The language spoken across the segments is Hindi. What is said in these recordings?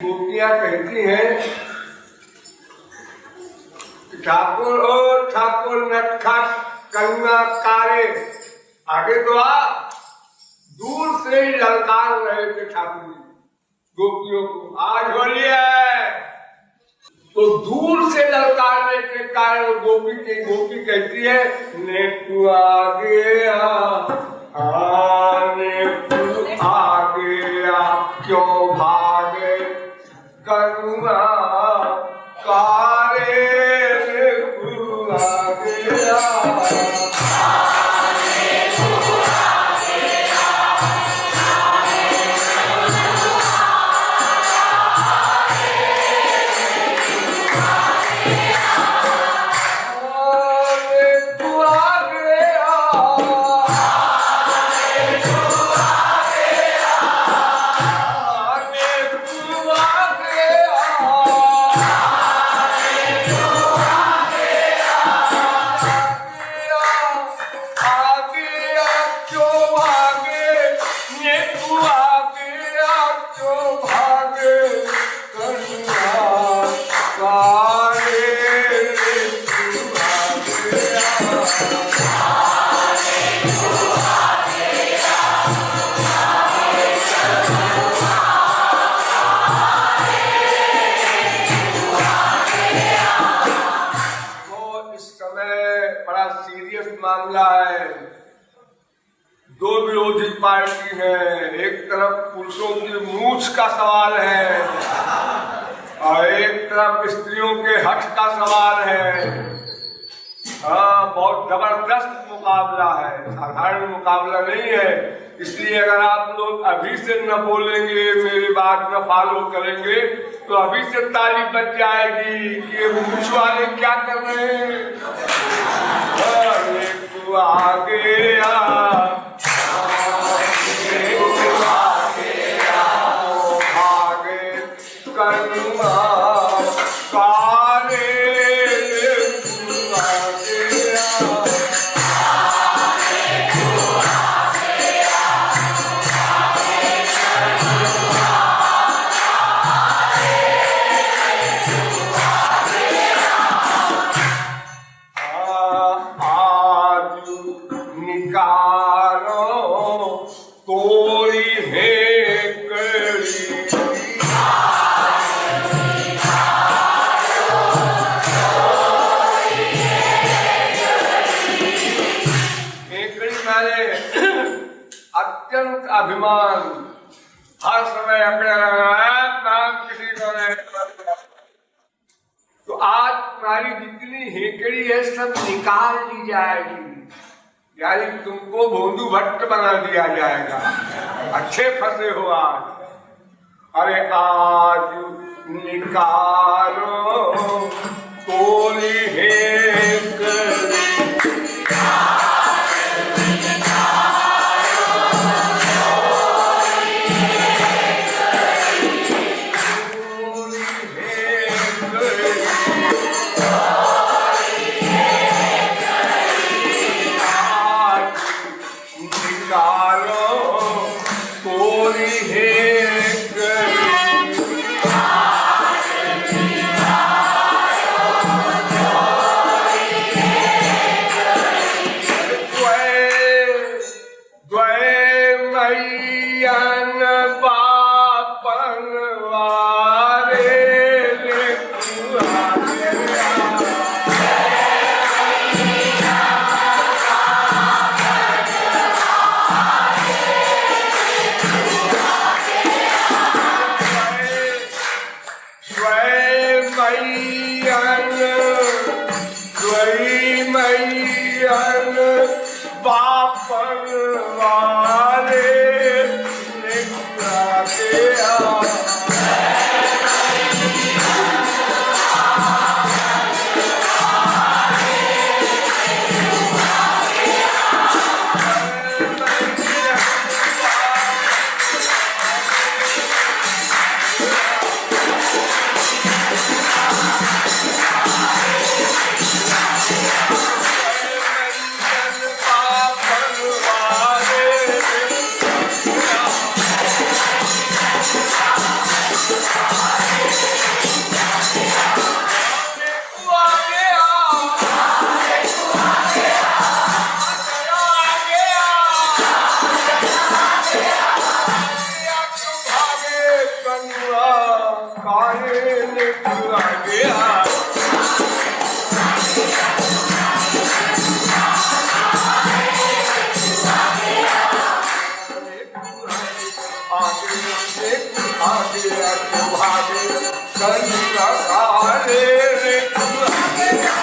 गोपियां कहती हैं ठाकुर ओ ठाकुर नटखट करुणा कारे, आगे तो आप दूर से ही ललकार रहे थे ठाकुर जी गोपियों को। आज होली है तो दूर से ललकारने के कारण गोपी कहती है ने तू आ गया, ने तू आ गया, क्यों भागे करुणा कारे, ने तू आ गया। मामला है, दो विरोधी पार्टी है, एक तरफ पुरुषों की मूछ का सवाल है और एक तरफ स्त्रियों के हक का सवाल है। हाँ, बहुत जबरदस्त मुकाबला है, साधारण मुकाबला नहीं है। इसलिए अगर आप लोग अभी से न बोलेंगे, मेरी बात न फॉलो करेंगे तो अभी से ताली बज जाएगी कि ये मूछ वाले क्या कर रहे हैं। आ गया, भागे करुणा कारे, अत्यंत अभिमान, हर समय अपने किसी को नहीं। तो आज तुम्हारी जितनी हेकड़ी है सब निकाल दी जाएगी, यानी तुमको भोंदू भट्ट बना दिया जाएगा। अच्छे फंसे हो आज। अरे आज निकालो तोली हेकड़ी, काहे ने चुरा गया। आगे भागे कलिया काहे ने चुरा गया।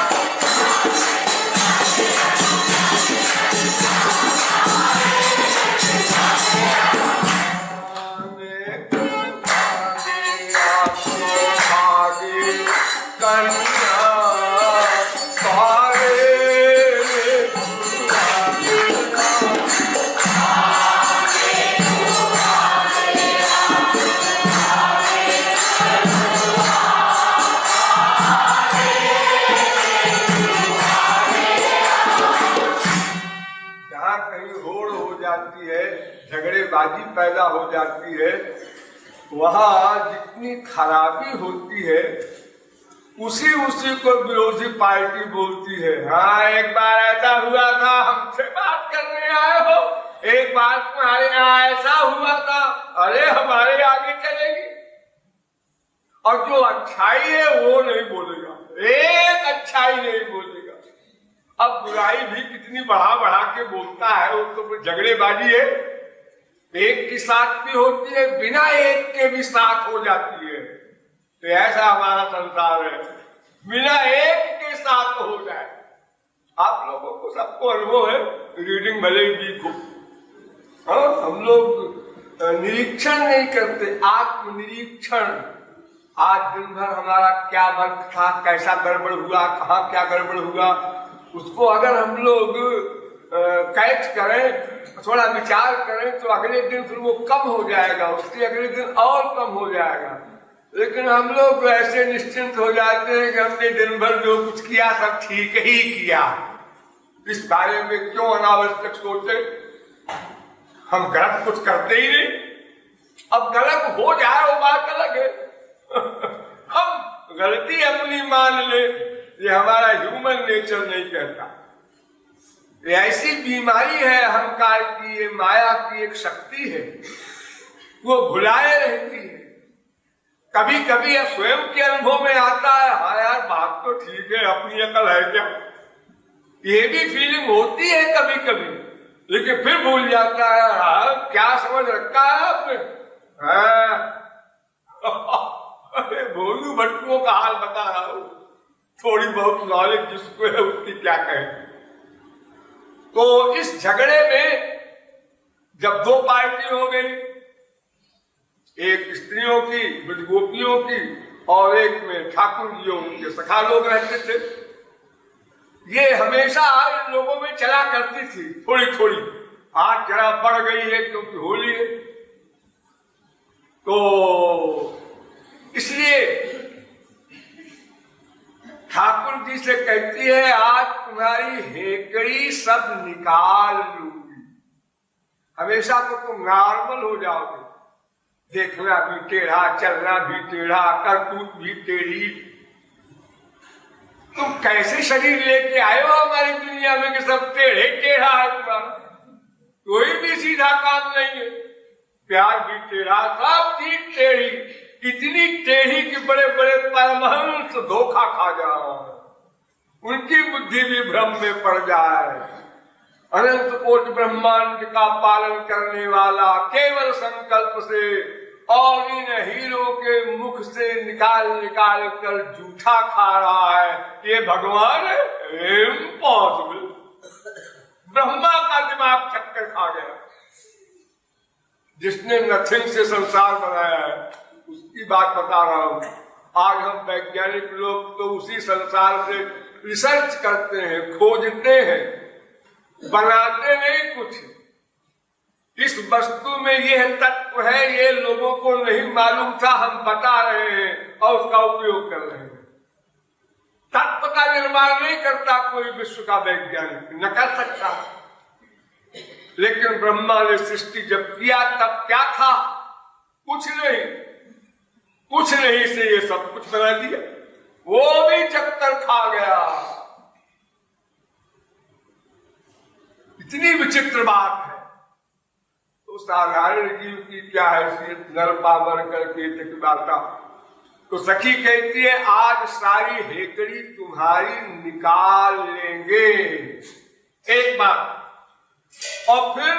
झगड़ेबाजी पैदा हो जाती है, वहाँ जितनी खराबी होती है उसी को विरोधी पार्टी बोलती है। हाँ, एक बार ऐसा हुआ था, हमसे बात करने आए हो, एक बार तुम्हारे यहाँ ऐसा हुआ था, अरे हमारे आगे चलेगी। और जो अच्छाई है वो नहीं बोलेगा, एक अच्छाई नहीं बोलेगा। अब बुराई भी कितनी बढ़ा बढ़ा के बोलता है, वो तो झगड़ेबाजी है। एक के साथ भी होती है, बिना एक के भी साथ हो जाती है। तो ऐसा हमारा संसार है, बिना एक के साथ हो जाए। आप लोगों को सबको अनुभव है, रीडिंग भले ही हो, हम लोग निरीक्षण नहीं करते, आत्मनिरीक्षण। आज दिन भर हमारा क्या वर्क था, कैसा गड़बड़ हुआ, कहाँ क्या गड़बड़ हुआ, उसको अगर हम लोग कैच करें, थोड़ा विचार करें, तो अगले दिन फिर वो कम हो जाएगा, उसके अगले दिन और कम हो जाएगा। लेकिन हम लोग ऐसे निश्चिंत हो जाते हैं कि हमने दिन भर जो कुछ किया सब ठीक ही किया, इस बारे में क्यों अनावश्यक सोचे। हम गलत कुछ करते ही नहीं, अब गलत हो जाए वो बात अलग है। हम गलती अपनी मान ले, ये हमारा ह्यूमन नेचर नहीं कहता। ये ऐसी बीमारी है अहंकार की, ये माया की एक शक्ति है, वो भुलाए रहती है। कभी कभी यह स्वयं के अनुभव में आता है, हाँ यार बात तो ठीक है, अपनी अकल है क्या, ये भी फीलिंग होती है कभी कभी। लेकिन फिर भूल जाता है, हाँ क्या समझ रखा है आपने। अरे भोलू भट्टुओं का हाल बता रहा हूं, थोड़ी बहुत नॉलेज जिसको है उसकी क्या कहें। तो इस झगड़े में जब दो पार्टी हो गई, एक स्त्रियों की, ब्रजगोपियों की, और एक में ठाकुर जियों के सखा लोग रहते थे, ये हमेशा इन लोगों में चला करती थी थोड़ी थोड़ी। आज जरा बढ़ गई है क्योंकि होली है, तो इसलिए ठाकुर जी से कहती है, आज तुम्हारी हेकड़ी सब निकाल लूंगी। हमेशा तो तुम नॉर्मल हो जाओगे, देखना भी टेढ़ा, चलना भी टेढ़ा, करतूत भी टेढ़ी। तुम कैसे शरीर लेके आए हो हमारी दुनिया में कि सब टेढ़े टेढ़ा है तुम्हारा, कोई भी सीधा काम नहीं है। प्यार भी टेढ़ा, सब चीज टेढ़ी, इतनी टेढ़ी कि बड़े बड़े परमहंस धोखा खा जाए, उनकी बुद्धि भी भ्रम में पड़ जाए। अनंत कोटि ब्रह्मांड का पालन करने वाला केवल संकल्प से और इन हीरो के मुख से निकाल निकाल कर जूठा खा रहा है, ये भगवान है? इम्पॉसिबल। ब्रह्मा का दिमाग चक्कर खा गया। जिसने नथिंग से संसार बनाया है उसकी बात बता रहा हूं। आज हम वैज्ञानिक लोग तो उसी संसार से रिसर्च करते हैं, खोजते हैं, बनाते नहीं कुछ। इस वस्तु में यह तत्व है, ये लोगों को नहीं मालूम था, हम बता रहे हैं और उसका उपयोग कर रहे हैं। तत्व का निर्माण नहीं करता कोई विश्व का वैज्ञानिक, न कर सकता। लेकिन ब्रह्मा ने सृष्टि जब किया तब क्या था? कुछ नहीं, कुछ नहीं से ये सब कुछ बना दिया। वो भी चक्कर खा गया। इतनी विचित्र बात है। तो साधारण जीव की क्या हैसियत, नर पावर करके तकबाता। तो सखी कहती है आज सारी हेकड़ी तुम्हारी निकाल लेंगे, एक बार। और फिर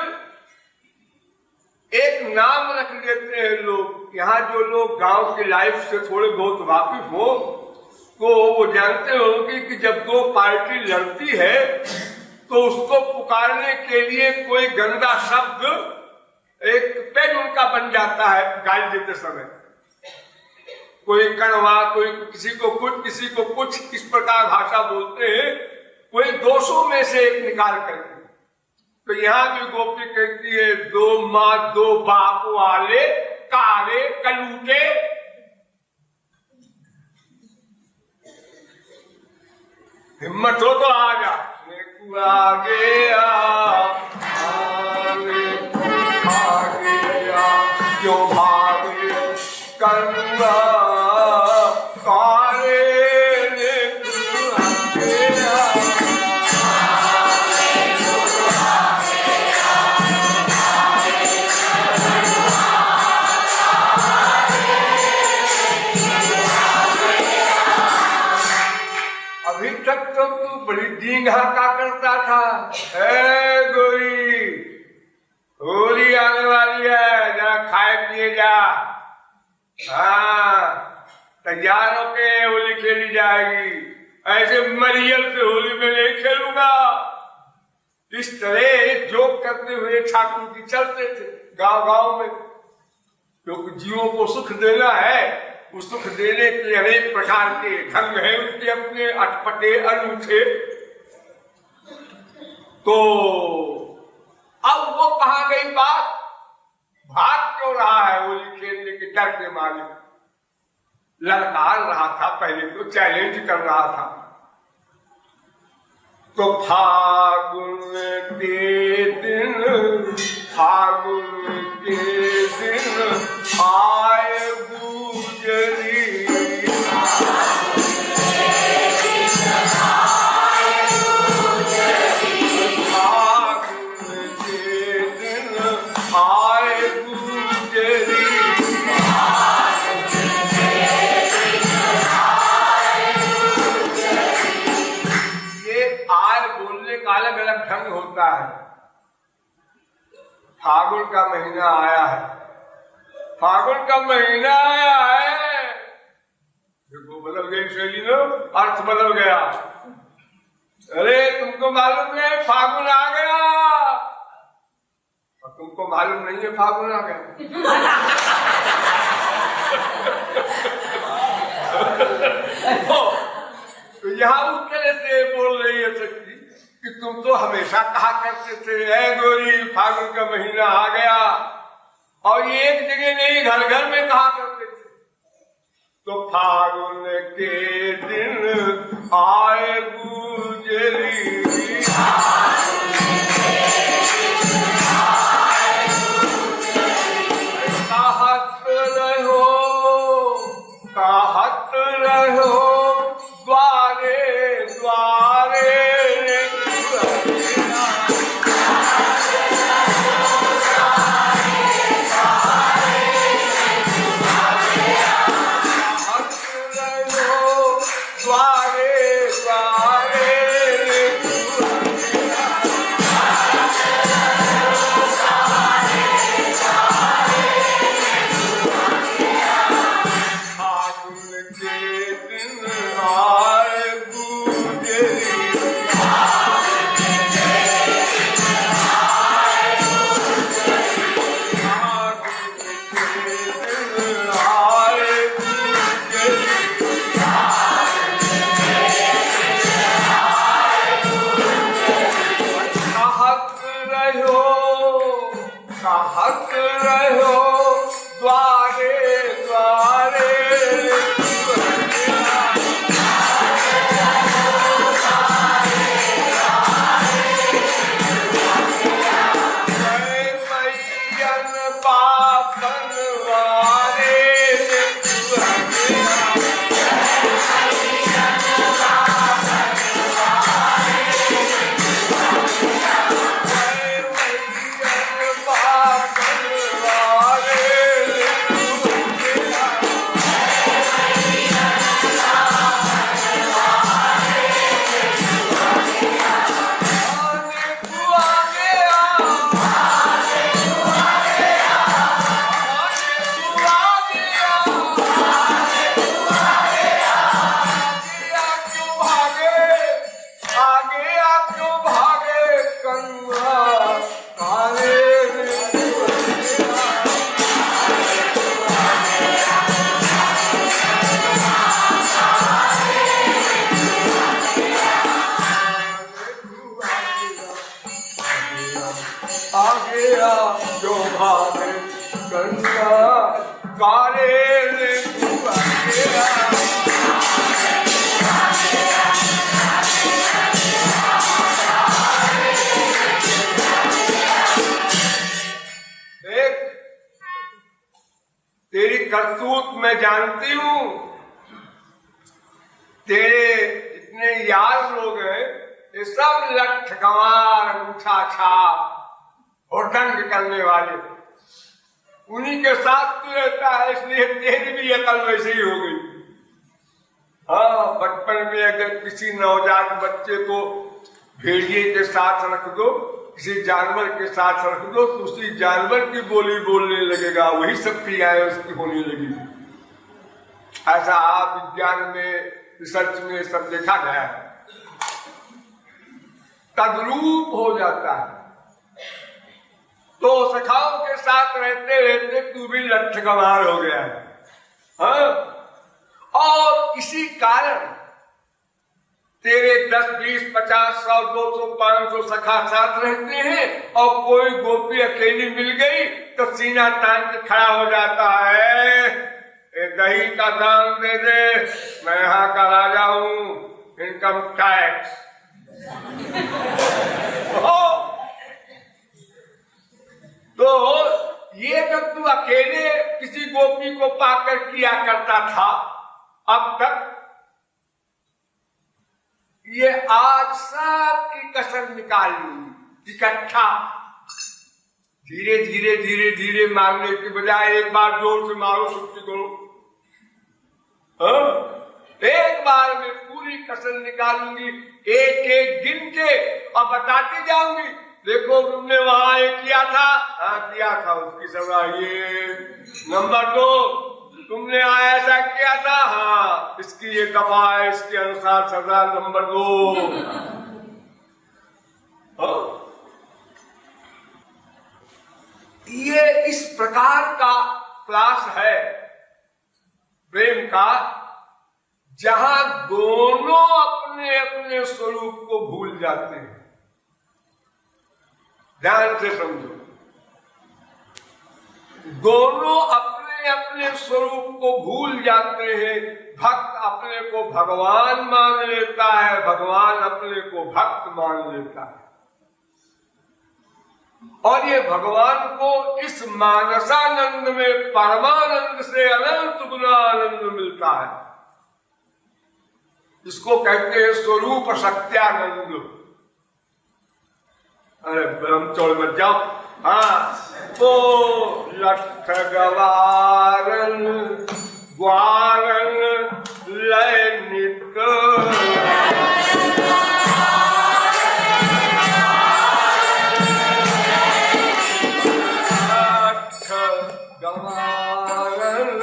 एक नाम रख देते हैं लोग। यहाँ जो लोग गांव की लाइफ से थोड़े बहुत वाकिफ हो तो वो जानते होंगे कि जब दो पार्टी लड़ती है तो उसको पुकारने के लिए कोई गंदा शब्द एक पेन उनका बन जाता है गाली देते समय। कोई कड़वा, कोई किसी को कुछ इस प्रकार भाषा बोलते हैं, कोई 200 में से एक निकाल करके। तो यहाँ भी गोपी कहती है दो माँ दो बाप वाले काले कलूटे। हिम्मत हो तो आ जा, आगे क्यों भागे कन्ना काले अभी तक तो तू बड़ी डींगा का करता था। ए गोरी, होली आने वाली है, जरा खाए पिए जा। हाँ, तैयार होके होली खेली जाएगी। ऐसे मरियल से होली में नहीं खेलूंगा। इस तरह जोक करते हुए ठाकुर जी चलते थे गांव गांव में, क्योंकि जीवों को सुख देना है। उस सुख देने के अनेक प्रकार के ढंग हैं उनके अपने अटपटे अनूठे। तो अब वो कहाँ गई बात? भाग क्यों रहा है होली खेलने के डर के मारे? ललकार रहा था, पहले तो चैलेंज कर रहा था। तो फागुन के दिन आए गुजरी, अलग अलग ढंग होता है। फागुन का महीना आया है, फागुन का महीना आया है, देखो बदल गई शैली ना, अर्थ बदल गया। अरे तुमको मालूम है फागुन आ गया, और तुमको मालूम नहीं है फागुन आ गया। तो यहाँ उस तरह से बोल रही है शक्ति कि तुम तो हमेशा कहा करते थे ऐ गोरी फागुन का महीना आ गया, और ये एक जगह नहीं घर घर में कहा करते थे। तो फागुन के दिन आए गुजरी, कहत रहो द्वारे द्वारे, के कारे रे कुआ गया। देख, तेरी करतूत मैं जानती हूं। तेरे जितने यार लोग हैं ये सब लठ गंवार अंगूठा छाप और दंग करने वाले, उन्हीं के साथ तू रहता है, इसलिए तेरी भी अकल वैसे ही हो गई। हाँ, बचपन में अगर किसी नवजात बच्चे को भेड़िए के साथ रख दो, किसी जानवर के साथ रख दो, तो उसी जानवर की बोली बोलने लगेगा, वही सब क्रियाएं उसकी होने लगेगी। ऐसा विज्ञान में, रिसर्च में सब देखा गया है। तद्रूप हो जाता है। तो सखाओं के साथ रहते रहते तू भी लठ गंवार हो गया है। हाँ? और इसी कारण तेरे 10, 20, 50, 100, 200, 500 सखा साथ रहते हैं, और कोई गोपी अकेली मिल गई तो सीना तान के खड़ा हो जाता है, दही का दाम दे दे, मैं यहाँ का राजा हूं, इनकम टैक्स। तो ये जब तू अकेले किसी गोपी को पाकर किया करता था अब तक, ये आज सब की कसर निकाल लूंगी इकट्ठा। धीरे धीरे धीरे धीरे मारने के बजाय एक बार जोर से मारो, सुक्ति करो। एक बार में पूरी कसर निकालूंगी, एक एक गिन के और बताती जाऊंगी, देखो तुमने वहां एक किया था, हाँ किया था, उसकी सजा ये। नंबर 2, तुमने ऐसा किया था, हाँ इसकी ये दफा है, इसके अनुसार सजा नंबर 2। ये इस प्रकार का क्लास है प्रेम का, जहां दोनों अपने अपने स्वरूप को भूल जाते हैं। ध्यान से समझो, दोनों अपने अपने स्वरूप को भूल जाते हैं। भक्त अपने को भगवान मान लेता है, भगवान अपने को भक्त मान लेता है, और ये भगवान को इस मानसानंद में परमानंद से अनंत गुना आनंद मिलता है। इसको कहते हैं स्वरूप सत्यानंद। अरे ब्रह्मचौड़ मत जाओ। हाँ, तो लठ गवारन ग्वारन लय नित, लठ गवारन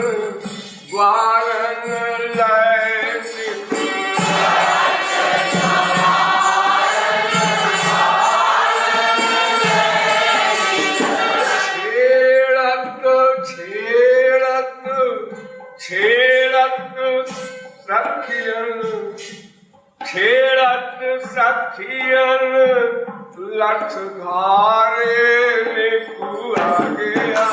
ग्वारन लय नित, सखियन लठ घारे कुआ गया।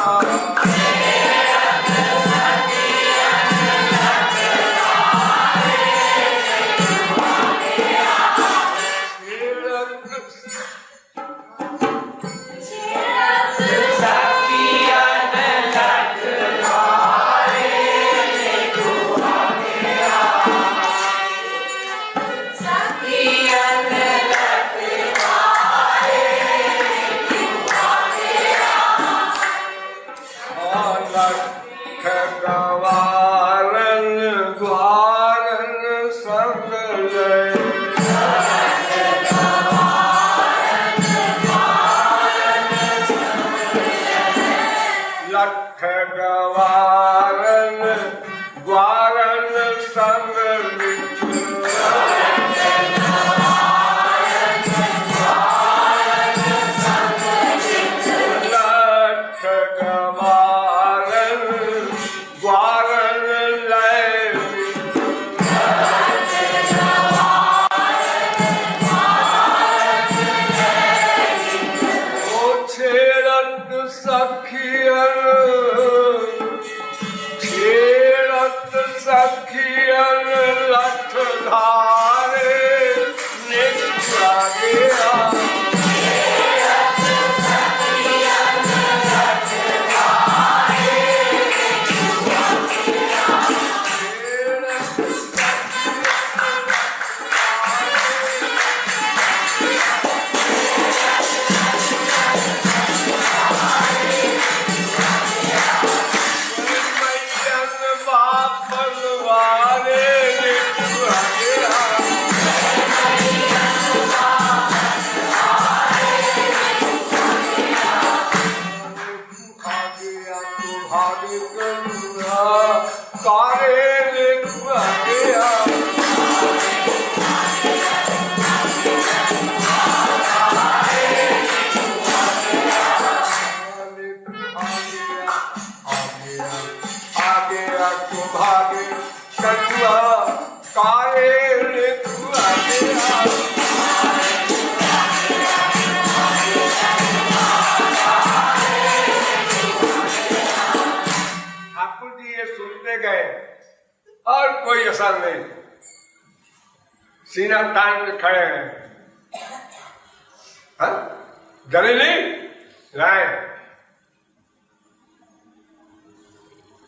सखियन लठ धारे निकला गया। और कोई असर नहीं, सीना तान के खड़े हैं। डरे नहीं लाए,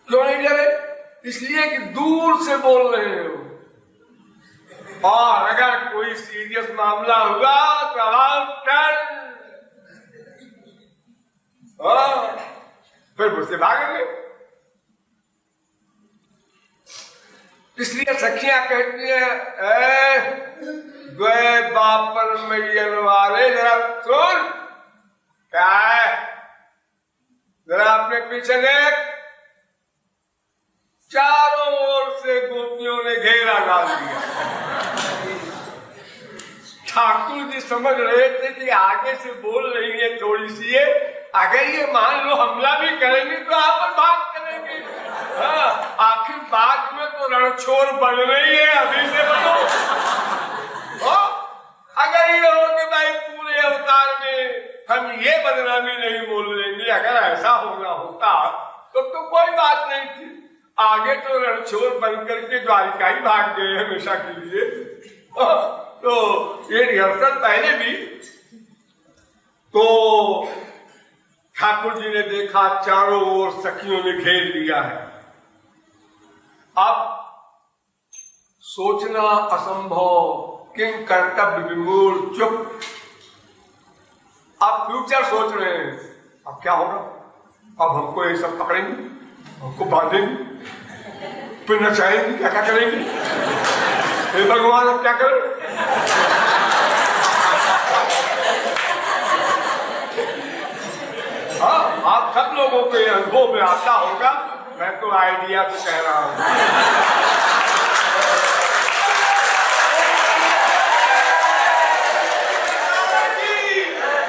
क्यों नहीं डरे? इसलिए कि दूर से बोल रहे हो, और अगर कोई सीरियस मामला हुआ तो आवाज टन, फिर मुझसे भागेंगे। इसलिए सखियां कहती है, द्वै बापर मैयन वाले जरा सुन, क्या है, जरा अपने पीछे देख। चारों ओर से गोपियों ने घेरा डाल दिया। ठाकुर जी समझ रहे थे कि आगे से बोल रही है थोड़ी सी है, अगर ये मान लो हमला भी करेंगे तो आप पर भाग करेंगे। आखिर बात में तो रणछोड़ बन रही है, अभी से बनो। अगर ये हो कि भाई पूरे अवतार में हम ये बदनामी नहीं बोल लेंगे, अगर ऐसा होना होता तो कोई बात नहीं थी। आगे तो रणछोड़ बन करके द्वारिका ही भाग गए हमेशा के लिए। तो ये रिहर्सल पहले भी तो ठाकुर जी ने देखा चारों ओर सखियों ने घेर लिया है। अब सोचना असंभव, किंग कर्तव्य विमूढ़ चुप। आप फ्यूचर सोच रहे हैं, अब क्या होगा, अब हमको ये सब पकड़ेंगे, हमको बांधेंगे, फिर नचाएंगे, क्या क्या करेंगे, हे भगवान अब क्या करें। हाँ, आप सब लोगों के अनुभव में आता होगा, मैं तो आइडिया से कह रहा हूं।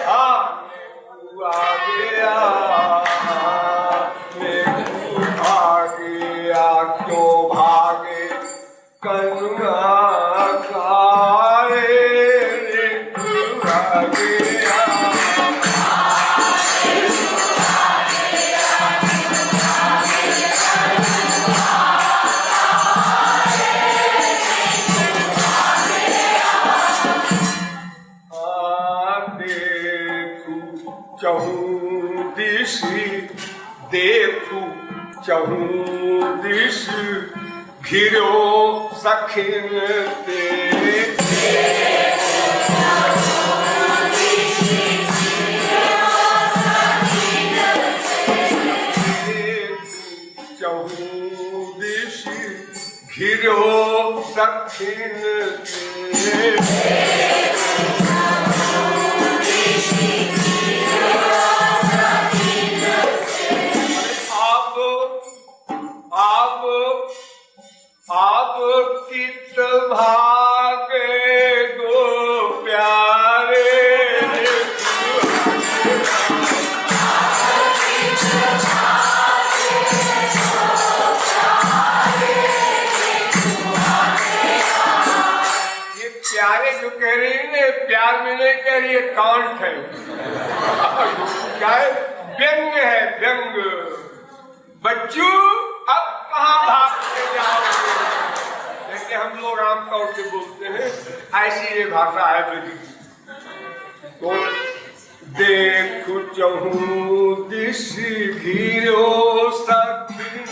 हाँ, तू आ गया, क्यों भागे कन्या कारे तू आ गया। देखू चहूं दिश घिरो सखिन ते। चहूं दिश घिरो सखिन ते। आप कित भागे दो प्यारे। ये प्यारे जो कह रही है ना, प्यार में नहीं कह रही है, कांट है। क्या है? व्यंग है, व्यंग। बच्चू अब कहाँ भागते जाओगे? हम लोग आमतौर से बोलते हैं, ऐसी ये भाषा है मेरी। तो देखो चहु दिश घिरो सखिन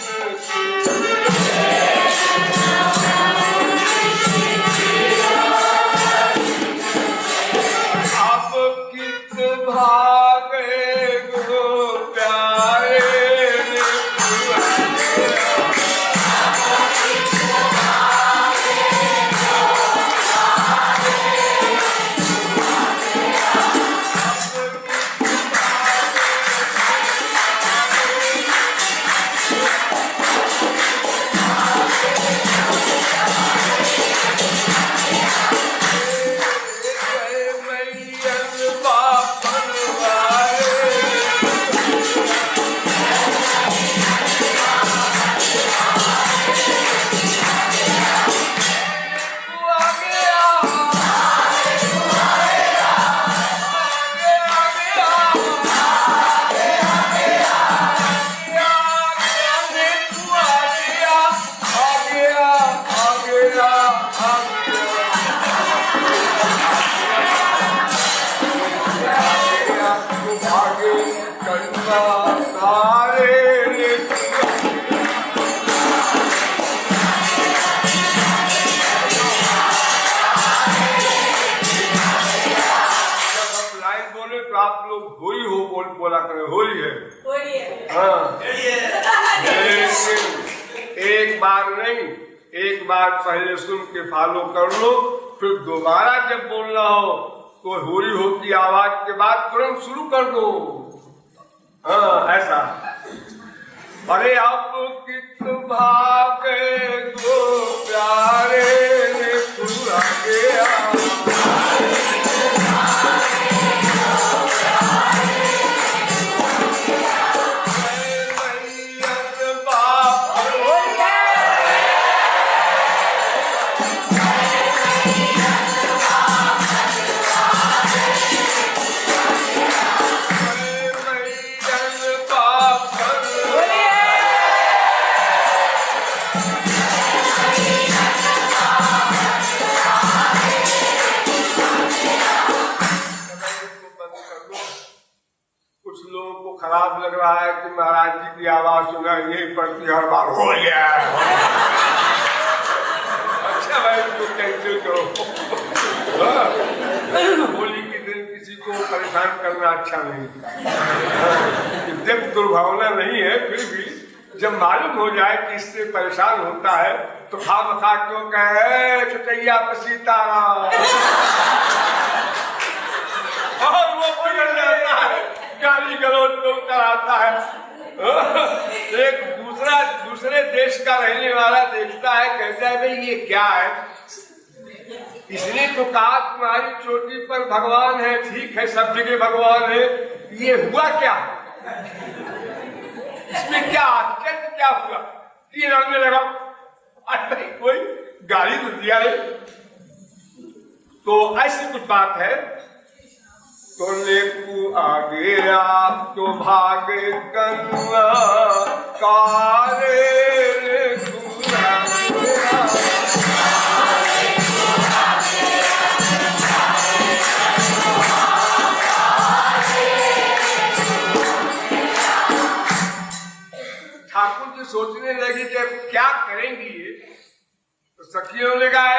अब कित भागे गो प्यारे बोला करे होली है। हाँ, एक बार नहीं, एक बार पहले सुन के फॉलो कर लो, फिर दोबारा जब बोलना हो तो होली हो की आवाज के बाद तुरंत शुरू कर दो। हाँ, ऐसा। अरे अब कित भागे गो प्यारे ने पूरा गया खराब लग रहा है कि महाराज जी की आवाज सुना यही पड़ती हर बार हो गया। अच्छा भाई तो कैंसिल करो। होली के दिन किसी को परेशान करना अच्छा नहीं। जब दुर्भावना नहीं है फिर भी जब मालूम हो जाए कि इससे परेशान होता है तो खामखा क्यों कहे छुटैया सीताराम और वो बिगड़ जाता है, गाली गलौज तो कराता है। एक दूसरे देश का रहने वाला देखता है, कहता है भाई ये क्या है। इसने तो कहा तुम्हारी चोटी पर भगवान है, ठीक है सब जगह भगवान है, ये हुआ क्या? इसमें क्या आश्चर्य क्या हुआ? 3 रंग में लगा अरे कोई गाली तो दिया है। तो ऐसी कुछ बात है। तो लेकू आगे आप तो भागे कन्ना कारे ठाकुर जी सोचने लगी कि क्या करेंगी ये। तो सखियों ने कहा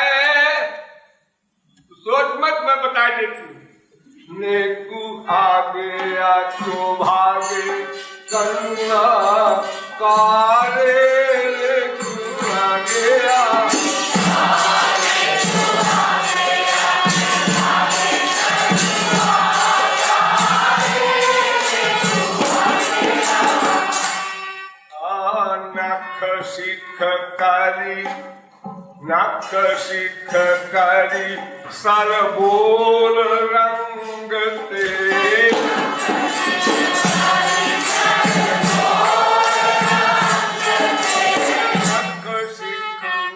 सोच मत, मैं बता देती हूँ। नेकू आगे आचो भागे कन्ना कारे नेकू आगे नख सिख करी सरबोल रंग ते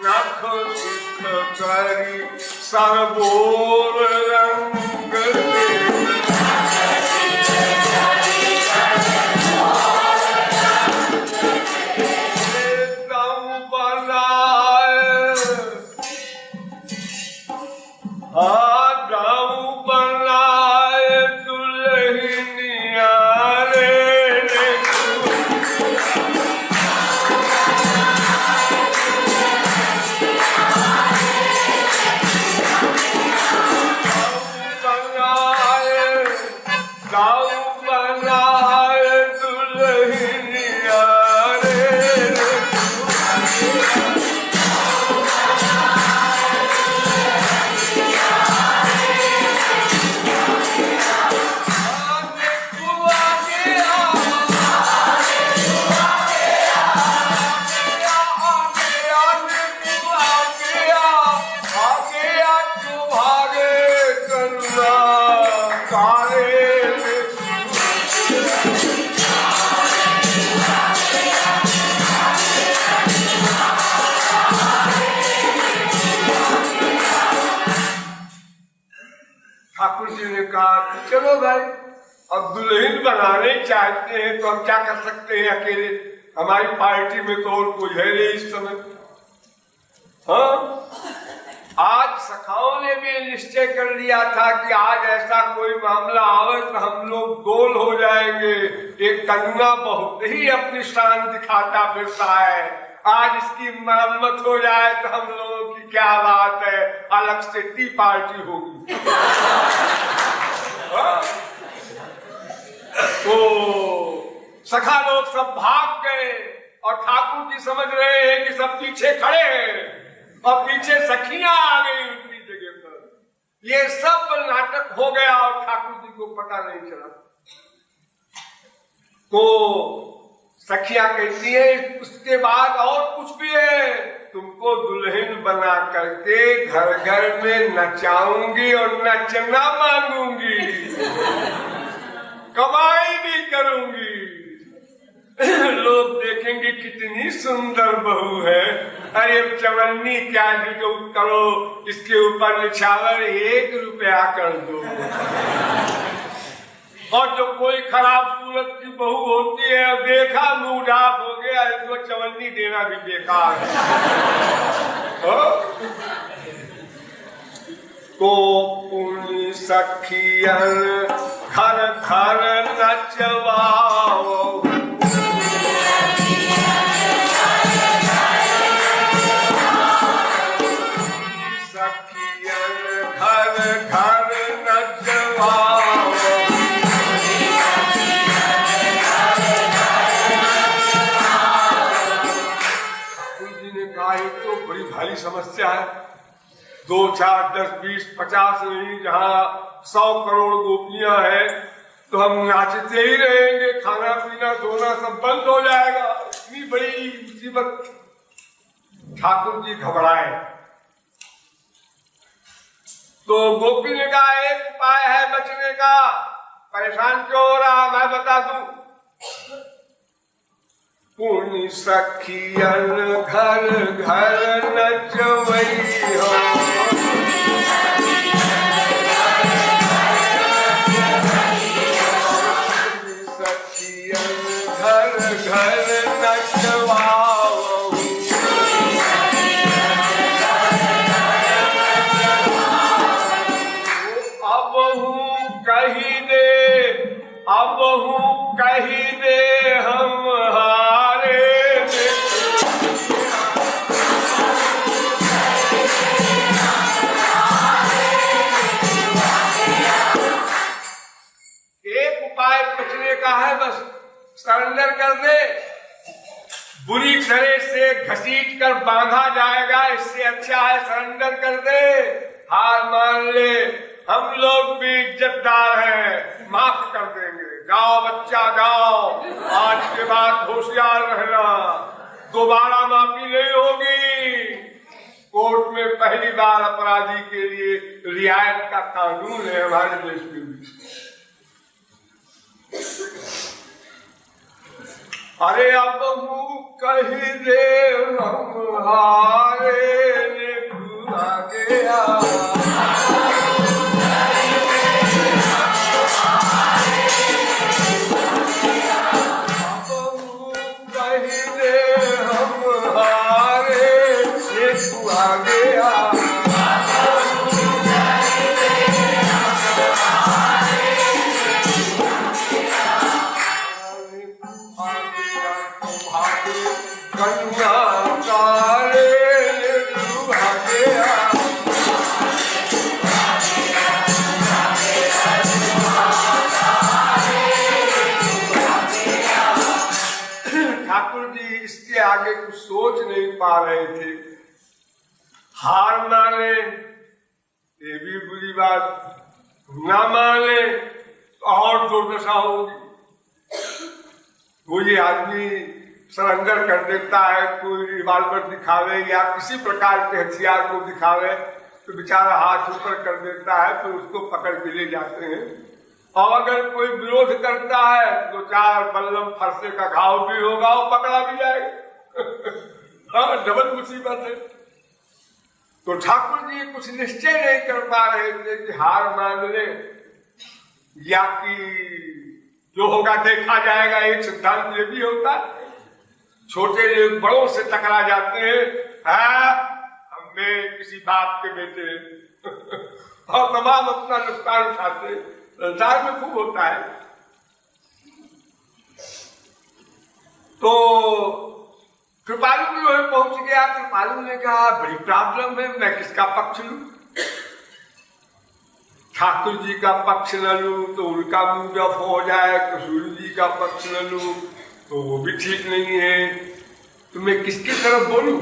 नख सिख करी सरबोल रंग ते कहा कि चलो भाई, अब दुल्हन बनाने चाहते हैं तो हम क्या कर सकते हैं अकेले, हमारी पार्टी में तो और कोई है नहीं इस समय। हाँ, आज सखाओं ने भी निश्चय कर लिया था कि आज ऐसा कोई मामला आवे तो हम लोग गोल हो जाएंगे। एक कन्या बहुत ही अपनी शान दिखाता फिरता है, आज इसकी मरम्मत हो जाए तो हम लोगों की क्या बात है, अलग से टी पार्टी होगी। तो सखा लोग सब भाग गए और ठाकुर जी समझ रहे हैं कि सब पीछे खड़े हैं और पीछे सखियां आ गई उनकी जगह पर। ये सब नाटक हो गया और ठाकुर जी को पता नहीं चला। तो सखियां कहती है उसके बाद और कुछ भी है, तुमको दुल्हन बना करके घर घर में नचाऊंगी और नचना मांगूंगी, कमाई भी करूंगी, लोग देखेंगे कितनी सुंदर बहू है। अरे चवन्नी क्या जो करो, इसके ऊपर निछावर 1 रुपया कर दो। और जो कोई खराब सूरत की बहू होती है, देखा मुंह डाक हो गया, इसको चवन्नी देना भी बेकार है। तो पुण्य सखियन घर घर नचवाओ, समस्या है। 2, 4, 10, 20, 50 नहीं, जहाँ 100 करोड़ गोपियां हैं तो हम नाचते ही रहेंगे, खाना पीना सोना सब बंद हो जाएगा, इतनी बड़ी मुसीबत। ठाकुर जी घबराए तो गोपी ने कहा एक उपाय है बचने का, परेशान क्यों हो रहा, मैं बता दूं। पुण्य सखियन घर घर नचवई हो, सखियन घर घर नचवाओ, अब हूँ कही दे, अब हूँ कही दे हम है, बस सरेंडर कर दे, बुरी तरह से घसीट कर बांधा जाएगा, इससे अच्छा है सरेंडर कर दे, हार मान ले, हम लोग भी इज्जतदार हैं, माफ कर देंगे, जाओ बच्चा जाओ, आज के बाद होशियार रहना, दोबारा माफी नहीं होगी। कोर्ट में पहली बार अपराधी के लिए रियायत का कानून है हमारे देश में भी। अरे अब हूँ कही दे हम हारे आ गया, अब हूँ कही दे हम हारे आ गया, आगे कुछ सोच नहीं पा रहे थे, हार माने ये भी बुरी बात, ना माने तो और दुर्दशा होगी। कोई आदमी सरेंडर कर देता है, कोई रिवॉल्वर दिखावे या किसी प्रकार के हथियार को दिखावे तो बेचारा हाथ ऊपर कर देता है, तो उसको पकड़ के ले जाते हैं। और अगर कोई विरोध करता है तो 4 बल्लम फरसे का घाव भी होगा और पकड़ा भी जाएगा। हाँ, डबल मुसीबत है। तो ठाकुर जी कुछ निश्चय नहीं कर पा रहे थे कि हार मान ले, या कि जो होगा देखा जाएगा, एक सिद्धांत ये भी होता है। छोटे लोग बड़ों से टकरा जाते हैं, हमें किसी बाप के बेटे और तमाम अपना नुकसान उठाते हैं। संसार में खूब होता है। तो कृपालु भी वहीं पहुंच गया। कृपालु ने कहा बड़ी प्रॉब्लम है, मैं किसका पक्ष लूं? ठाकुर जी का पक्ष न लूं तो उनका मुंह ऑफ हो जाए, कसूरी जी का पक्ष न लूं तो वो भी ठीक नहीं है, तो मैं किसकी तरफ बोलूं?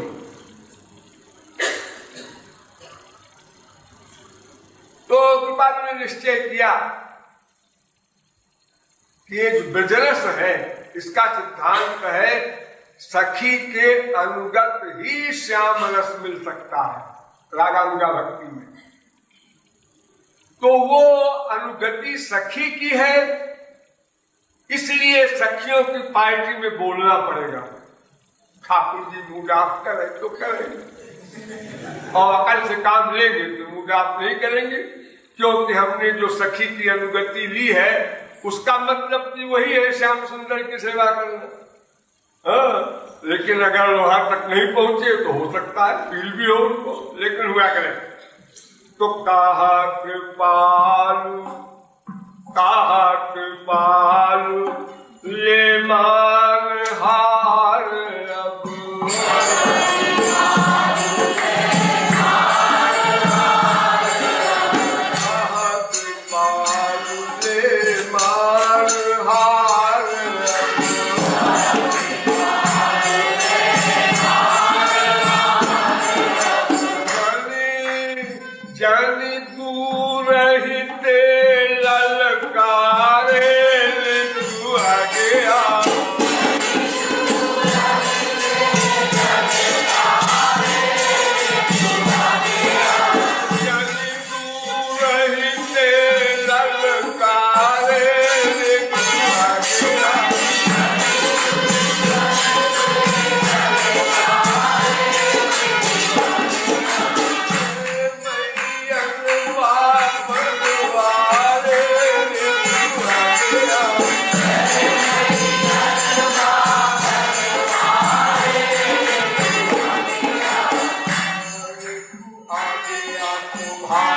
तो कृपालु ने निश्चय किया कि ये जो बिजनेस है इसका सिद्धांत है सखी के अनुगत ही श्याम रस मिल सकता है रागानुगा भक्ति में। तो वो अनुगति सखी की है, इसलिए सखियों की पार्टी में बोलना पड़ेगा। ठाकुर जी मूड ऑफ करे तो करेंगे और अकल से काम लेंगे तो मूड ऑफ नहीं करेंगे, क्योंकि हमने जो सखी की अनुगति ली है उसका मतलब भी वही है श्याम सुंदर की सेवा करना। हाँ, लेकिन अगर वहां तक नहीं पहुंचे तो हो सकता है फील भी हो उनको, लेकिन हुआ करे तो कहा कृपालु ले मान हार अब। भाई